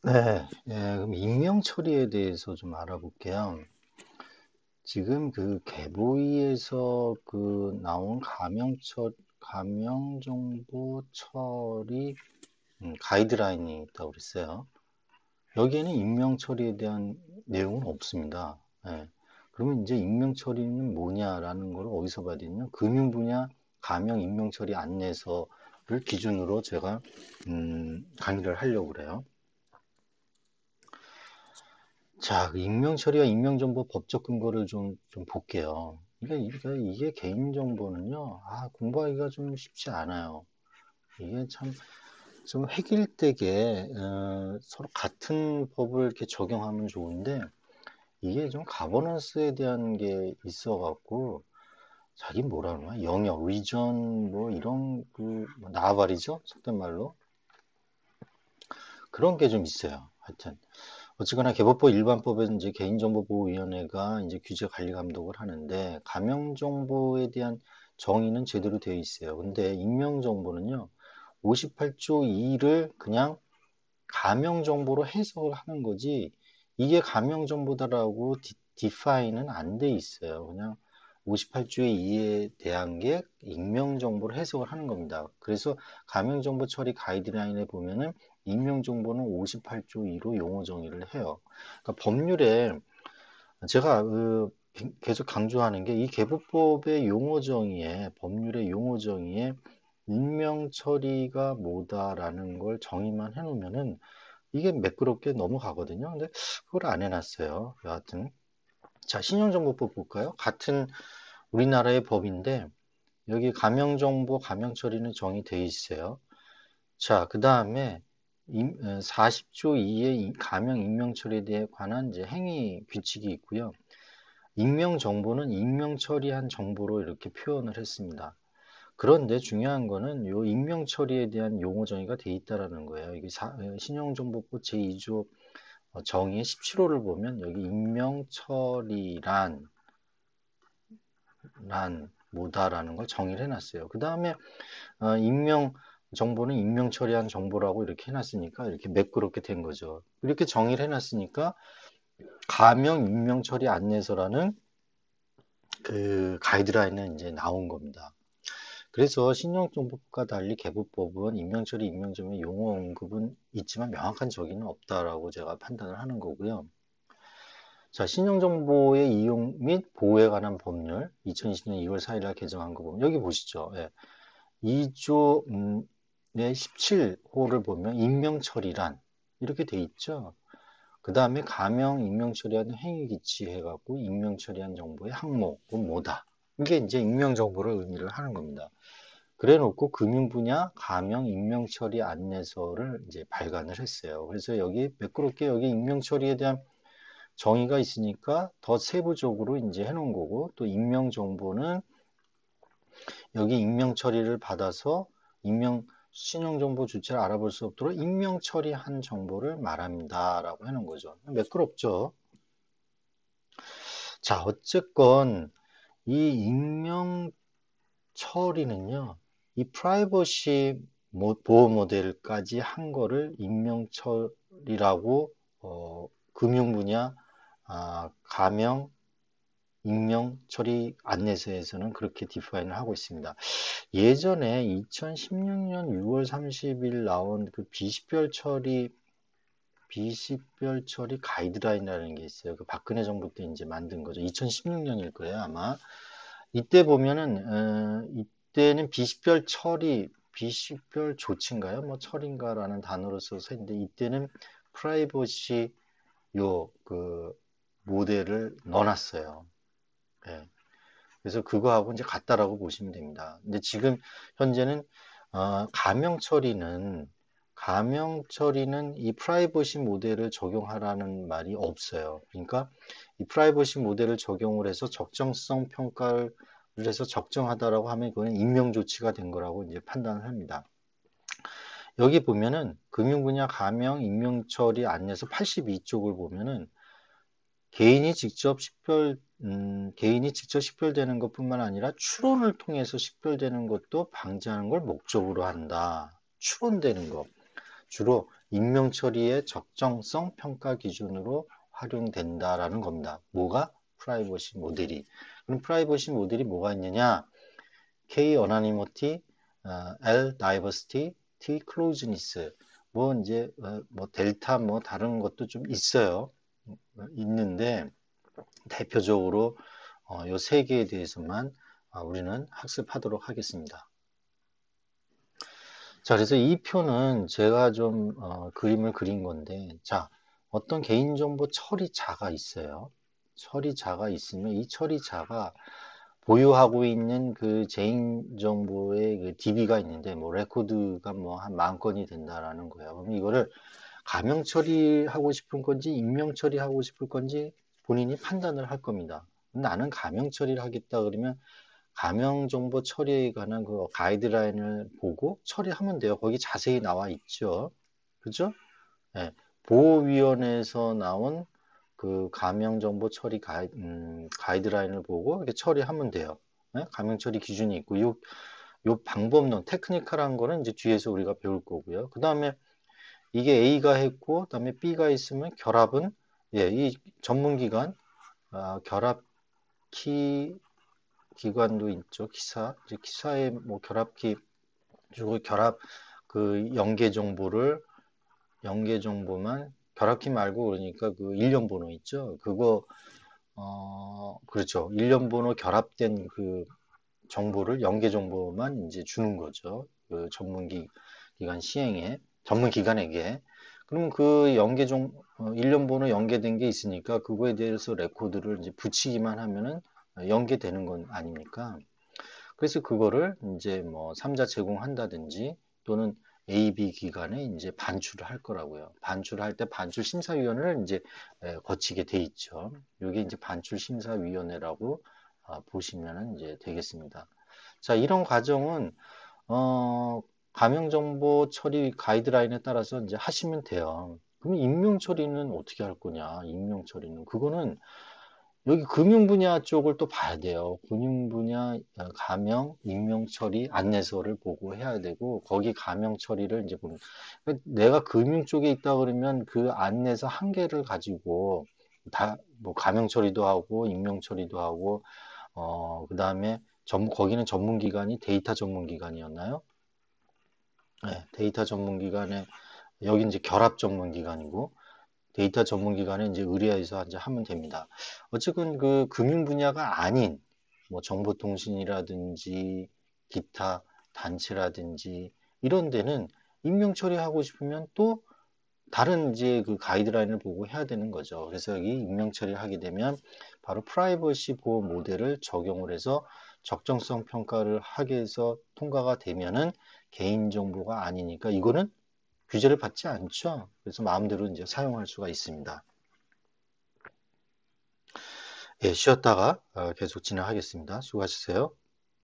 네, 그럼 익명 처리에 대해서 좀 알아볼게요. 지금 그 개보이에서 그 나온 가명 정보 처리 가이드라인이 있다고 그랬어요. 여기에는 익명 처리에 대한 내용은 없습니다. 예. 그러면 이제 익명 처리는 뭐냐라는 걸 어디서 봐야 되냐면 금융 분야 가명 익명 처리 안내서를 기준으로 제가 강의를 하려고 그래요. 자, 그 익명 처리와 익명 정보 법적 근거를 좀 볼게요. 이게 개인정보는요, 공부하기가 좀 쉽지 않아요. 이게 참, 좀 획일되게, 서로 같은 법을 이렇게 적용하면 좋은데, 이게 좀 가버넌스에 대한 게 있어갖고, 자기 뭐라 그러나? 영역, 리전, 뭐, 이런, 뭐 나발이죠? 속된 말로. 그런 게 좀 있어요. 하여튼. 어쨌거나 개법부 일반법은 이제 개인정보보호위원회가 이제 규제 관리 감독을 하는데 가명정보에 대한 정의는 제대로 되어 있어요. 근데 익명정보는요, 58조 2를 그냥 가명정보로 해석을 하는 거지 이게 가명정보다라고 디파인은 안 돼 있어요. 그냥 58조의 2에 대한 게 익명정보로 해석을 하는 겁니다. 그래서 가명정보 처리 가이드라인에 보면은 익명정보는 58조 2로 용어 정의를 해요. 그러니까 법률에 제가 계속 강조하는 게 이 개보법의 용어 정의에 법률의 용어 정의에 익명 처리가 뭐다라는 걸 정의만 해놓으면은 이게 매끄럽게 넘어가거든요. 근데 그걸 안 해놨어요. 여하튼 자, 신용정보법 볼까요? 같은 우리나라의 법인데 여기 가명정보 가명처리는 정의되어 있어요. 자, 그 다음에 40조 2의 가명 익명처리에 대해 관한 이제 행위 규칙이 있고요. 익명정보는 익명처리한 정보로 이렇게 표현을 했습니다. 그런데 중요한 거는 요 익명 처리에 대한 용어 정의가 돼 있다라는 거예요. 이게 신용정보법 제2조 정의의 17호를 보면 여기 익명 처리란 뭐다라는 걸 정의를 해놨어요. 그 다음에 익명 정보는 익명 처리한 정보라고 이렇게 해놨으니까 이렇게 매끄럽게 된 거죠. 이렇게 정의를 해놨으니까 가명 익명 처리 안내서라는 그 가이드라인은 이제 나온 겁니다. 그래서 신용정보법과 달리 개보법은 익명처리, 익명점의 용어 언급은 있지만 명확한 정의는 없다라고 제가 판단을 하는 거고요. 자, 신용정보의 이용 및 보호에 관한 법률 2020년 2월 4일 개정한 거 보면 여기 보시죠. 예. 2조 의 17호를 보면 익명처리란 이렇게 돼 있죠. 그 다음에 가명 익명처리한 행위기치 해갖고 익명처리한 정보의 항목은 뭐다. 이게 이제 익명정보를 의미를 하는 겁니다. 그래 놓고 금융 분야 가명 익명 처리 안내서를 이제 발간을 했어요. 그래서 여기 매끄럽게 여기 익명 처리에 대한 정의가 있으니까 더 세부적으로 이제 해놓은 거고 또 익명 정보는 여기 익명 처리를 받아서 익명 신용 정보 주체를 알아볼 수 없도록 익명 처리한 정보를 말합니다라고 해놓은 거죠. 매끄럽죠. 자, 어쨌건 이 익명 처리는요, 이 프라이버시 보호 모델까지 한 거를 익명 처리라고 금융 분야 가명 익명 처리 안내서에서는 그렇게 디파인을 하고 있습니다. 예전에 2016년 6월 30일 나온 그 비식별 처리 가이드라인이라는 게 있어요. 그 박근혜 정부 때 이제 만든 거죠. 2016년일 거예요, 아마. 이때 보면은 이때는 비식별 조치인가요? 뭐 처리인가라는 단어로 써서 했는데 이때는 프라이버시 그 모델을 넣어놨어요. 예. 그래서 그거하고 이제 같다라고 보시면 됩니다. 근데 지금 현재는 가명 처리는 이 프라이버시 모델을 적용하라는 말이 없어요. 그러니까 이 프라이버시 모델을 적용을 해서 적정성 평가를 해서 적정하다라고 하면 그거는 임명 조치가 된 거라고 이제 판단을 합니다. 여기 보면은 금융 분야 가명 임명 처리 안내서 82쪽을 보면은 개인이 직접 식별되는 것뿐만 아니라 추론을 통해서 식별되는 것도 방지하는 걸 목적으로 한다. 추론되는 거. 주로 익명 처리의 적정성 평가 기준으로 활용된다라는 겁니다. 뭐가? 프라이버시 모델이. 그럼 프라이버시 모델이 뭐가 있느냐? K 어나니머티, L 다이버시티, T 클로즈니스. 뭐 이제 뭐 델타 뭐 다른 것도 좀 있어요. 있는데 대표적으로 요 세 개에 대해서만 우리는 학습하도록 하겠습니다. 자, 그래서 이 표는 제가 좀 그림을 그린 건데, 자, 어떤 개인정보 처리자가 있어요. 처리자가 있으면 이 처리자가 보유하고 있는 그 개인정보의 그 DB가 있는데, 뭐 레코드가 뭐 한 10,000건이 된다라는 거예요. 그럼 이거를 가명 처리하고 싶은 건지 익명 처리하고 싶을 건지 본인이 판단을 할 겁니다. 나는 가명 처리를 하겠다 그러면 가명 정보 처리에 관한 그 가이드라인을 보고 처리하면 돼요. 거기 자세히 나와 있죠. 그죠? 예. 보호위원회에서 나온 그 가명 정보 처리 가이드라인을 보고 이렇게 처리하면 돼요. 예? 가명 처리 기준이 있고 요 방법론 테크니컬한 거는 이제 뒤에서 우리가 배울 거고요. 그 다음에 이게 A가 했고 그다음에 B가 있으면 결합은 예, 이 전문기관 결합 키 기관도 있죠. 기사 이제 기사의 뭐 결합키 주고 결합 그 연계 정보만 결합키 말고 그러니까 그 일련 번호 있죠. 그거 그렇죠. 일련 번호 결합된 그 정보를 연계 정보만 이제 주는 거죠. 그 기관 시행에 전문 기관에게. 그럼 그 일련 번호 연계된 게 있으니까 그거에 대해서 레코드를 이제 붙이기만 하면은 연계되는 건 아닙니까? 그래서 그거를 이제 뭐 3자 제공한다든지 또는 AB 기관에 이제 반출을 할 거라고요. 반출할 때 반출 심사위원회를 이제 거치게 돼 있죠. 이게 이제 반출 심사위원회라고 보시면 이제 되겠습니다. 자, 이런 과정은 가명정보 처리 가이드라인에 따라서 이제 하시면 돼요. 그럼 익명 처리는 어떻게 할 거냐? 익명 처리는 그거는 여기 금융 분야 쪽을 또 봐야 돼요. 금융 분야 가명, 익명 처리 안내서를 보고 해야 되고 거기 가명 처리를 이제 보는. 내가 금융 쪽에 있다 그러면 그 안내서 한 개를 가지고 다 뭐 가명 처리도 하고 익명 처리도 하고 그다음에 거기는 전문 기관이 데이터 전문 기관이었나요? 네, 데이터 전문 기관에 여기 이제 결합 전문 기관이고 데이터 전문 기관에 이제 의뢰해서 이제 하면 됩니다. 어쨌든 그 금융 분야가 아닌 뭐 정보통신이라든지 기타 단체라든지 이런 데는 익명 처리하고 싶으면 또 다른 이제 그 가이드라인을 보고 해야 되는 거죠. 그래서 여기 익명 처리를 하게 되면 바로 프라이버시 보호 모델을 적용을 해서 적정성 평가를 하게 해서 통과가 되면은 개인정보가 아니니까 이거는 규제를 받지 않죠. 그래서 마음대로 이제 사용할 수가 있습니다. 예, 쉬었다가 계속 진행하겠습니다. 수고하셨어요.